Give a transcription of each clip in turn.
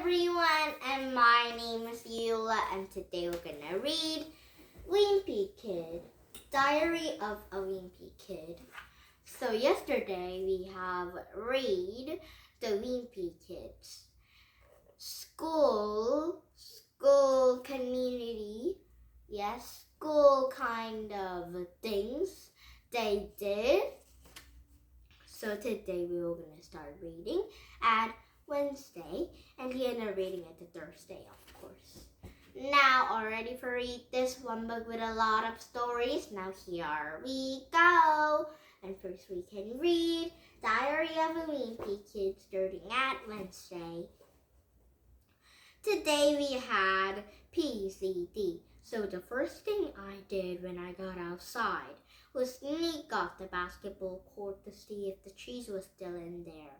everyone, and my name is Eula, and today we're gonna read Wimpy Kid, Diary of a Wimpy Kid. So yesterday we have read the Wimpy Kids school community, school kind of things they did. So today we were gonna start reading at Wednesday, and we end up reading it to Thursday, of course. Now, all ready for read this one book with a lot of stories? Now here we go. And first we can read Diary of a Wimpy Kid starting at Wednesday. Today we had PCD. So the first thing I did when I got outside was sneak off the basketball court to see if the cheese was still in there.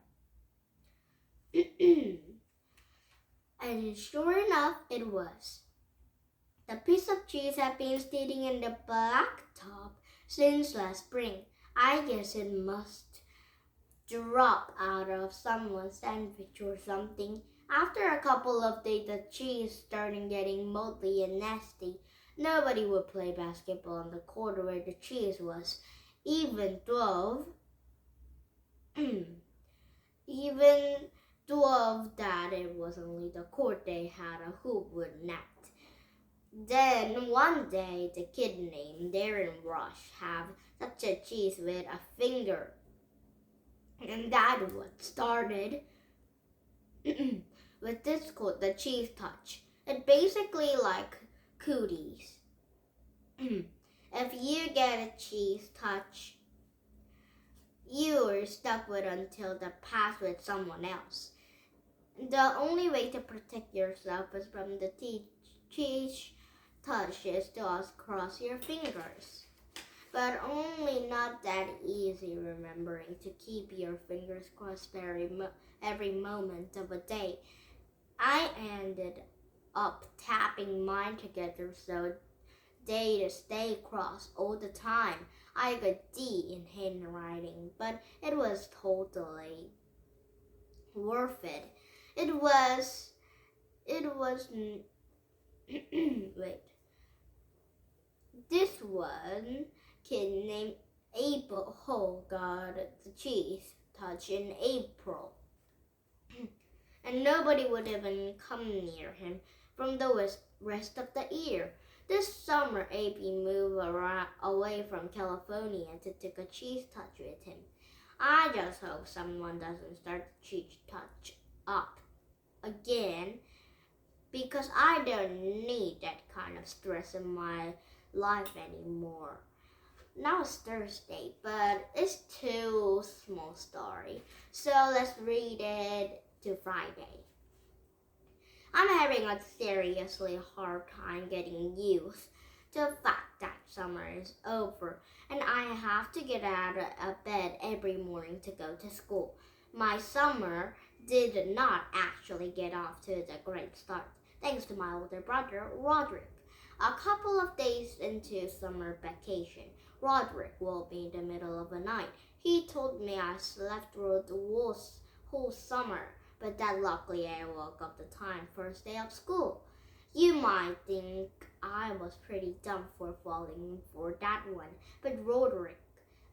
And sure enough, it was. The piece of cheese had been sitting in the blacktop since last spring. I guess it must drop out of someone's sandwich or something. After a couple of days, the cheese started getting moldy and nasty. Nobody would play basketball on the court where the cheese was, even though that it was only the court they had a hoop with net. Then one day, the kid named Darren Rush had such a cheese with a finger, and that what started with this called the cheese touch. It's basically like cooties. If you get a cheese touch, you are stuck with until the past with someone else. The only way to protect yourself is from the cheese touch is to cross your fingers. But only not that easy remembering to keep your fingers crossed every moment of a day. I ended up tapping mine together so they stay crossed all the time. I got D in handwriting, but it was totally worth it. It was wait. This one kid named April got the cheese touch in April. And nobody would even come near him from the rest of the year. This summer, AP moved away from California to take a cheese touch with him. I just hope someone doesn't start the cheese touch up again, because I don't need that kind of stress in my life anymore. Now it's Thursday, but it's too small story, so let's read it to Friday. I'm having a seriously hard time getting used to the fact that summer is over and I have to get out of bed every morning to go to school. My summer did not actually get off to the great start, thanks to my older brother, Roderick. A couple of days into summer vacation, Roderick woke me in the middle of the night. He told me I slept through the whole summer, but that luckily I woke up the time first day of school. You might think I was pretty dumb for falling for that one, but Roderick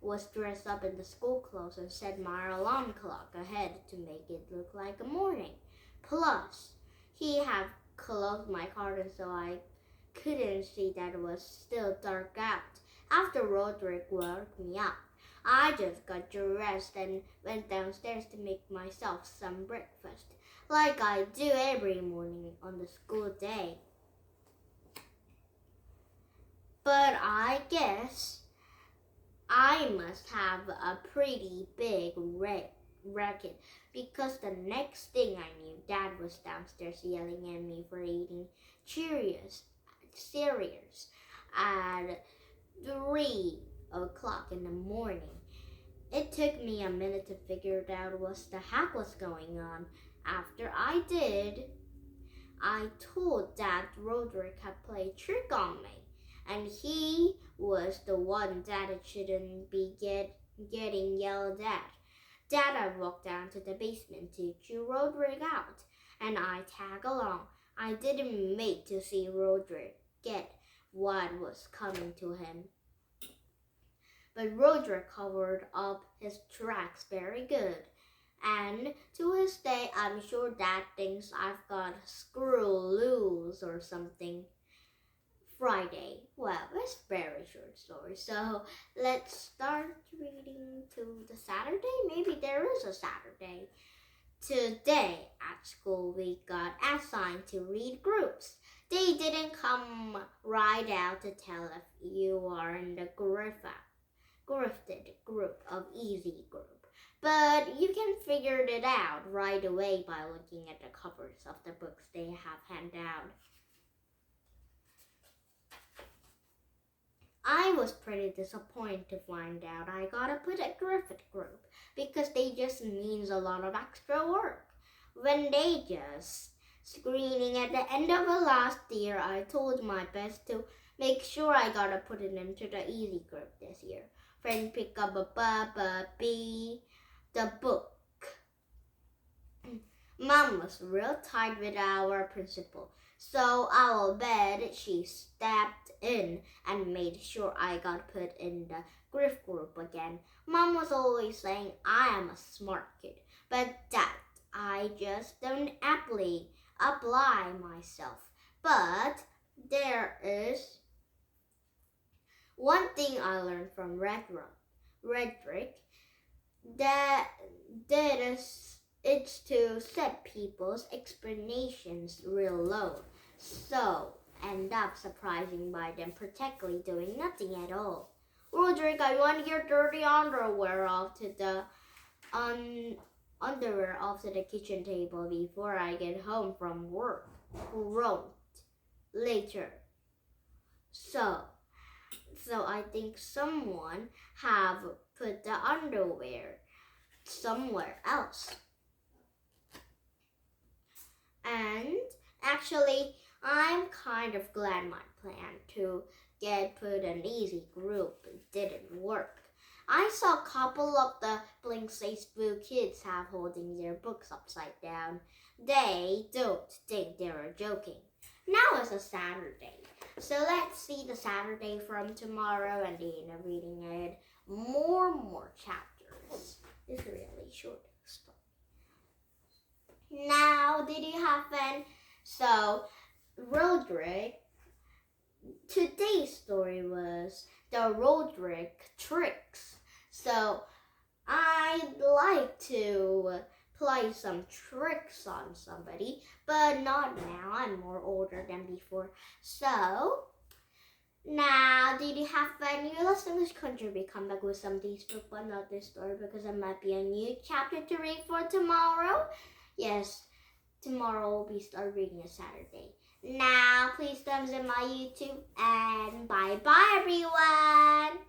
was dressed up in the school clothes and set my alarm clock ahead to make it look like a morning. Plus, he had closed my curtain so I couldn't see that it was still dark out. After Roderick woke me up, I just got dressed and went downstairs to make myself some breakfast, like I do every morning on the school day. But I guess I must have a pretty big racket, because the next thing I knew, Dad was downstairs yelling at me for eating cereals at 3 o'clock in the morning. It took me a minute to figure out what the heck was going on. After I did, I told Dad Roderick had played a trick on me, and he was the one that it shouldn't be getting yelled at. Dad, I walked down to the basement to chew Roderick out. and I tag along. I didn't wait to see Roderick get what was coming to him. But Roderick covered up his tracks very good. And to this day, I'm sure Dad thinks I've got screw loose or something. Friday. Well, it's a very short story. So let's start reading to the Saturday. Maybe there is a Saturday. Today at school, we got assigned to read groups. They didn't come right out to tell if you are in the grifted group of easy group. But you can figure it out right away by looking at the covers of the books they have handed out. I was pretty disappointed to find out I gotta put a Griffith group because they just means a lot of extra work. When they just screening at the end of the last year, I told my best to make sure I gotta put it into the easy group this year. Friend pick up the book. Mom was real tight with our principal, so I'll bet she stepped in and made sure I got put in the Griff group again. Mom was always saying I am a smart kid, but that I just don't apply myself. But there is one thing I learned from Redrick that it's to set people's explanations real low, so end up surprising by them practically doing nothing at all. Roderick, I want your dirty underwear off to the underwear off to the kitchen table before I get home from work. Wrote later. So I think someone have put the underwear somewhere else. And actually, I'm kind of glad my plan to get put in easy group didn't work. I saw a couple of the Blink Says Boo kids have holding their books upside down. They don't think they were joking. Now it's a Saturday, so let's see the Saturday from tomorrow and then reading it more chapters. It's really short story. Now, did you have fun? So, Roderick, today's story was the Roderick tricks. So, I'd like to play some tricks on somebody, but not now. I'm more older than before. So, now, did you have fun? You listen to this country. We come back with some these book, but not this story because there might be a new chapter to read for tomorrow. Yes, tomorrow we start reading a Saturday. Now, please thumbs up my YouTube and bye-bye, everyone.